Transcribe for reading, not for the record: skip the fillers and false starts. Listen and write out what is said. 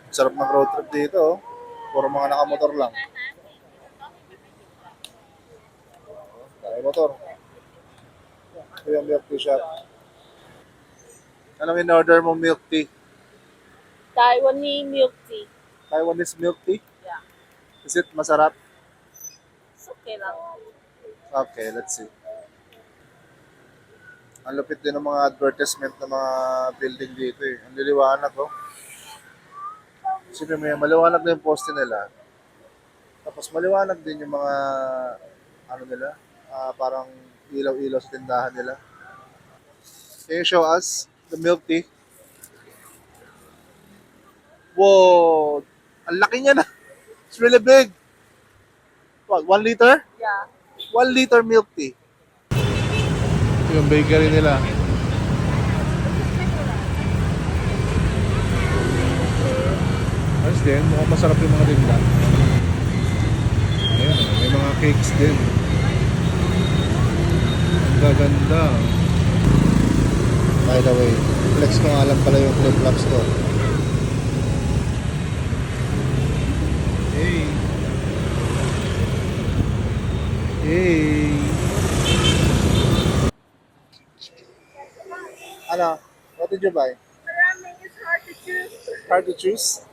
Sarap ng road trip dito, oh. Puro mga nakamotor lang. Dahil motor. Ito yung milk tea shop. Anong in-order mo milk tea? Taiwanese milk tea. Taiwanese milk tea? Yeah. Is it masarap? It's okay lang. Okay, let's see. Ang lupit din ng mga advertisement ng mga building dito eh. Ang liliwanag, oh. Siyempre may maliwanag na yung poste nila. Tapos maliwanag din yung mga ano nila, parang ilaw-ilaw sa tindahan nila. Can you show us the milk tea? Whoa! Ang laki niya na. It's really big. What, 1 liter? Yeah. 1 liter milk tea. Ito yung bakery nila. Ayos din, mukhang masarap yung mga tinda. Ayan, may mga cakes din. Ang gaganda. By the way, flex ko nga lang pala yung flip-flops ko. Hey! Hey! Ano? What did you buy? Maraming is hard to choose. Hard to choose?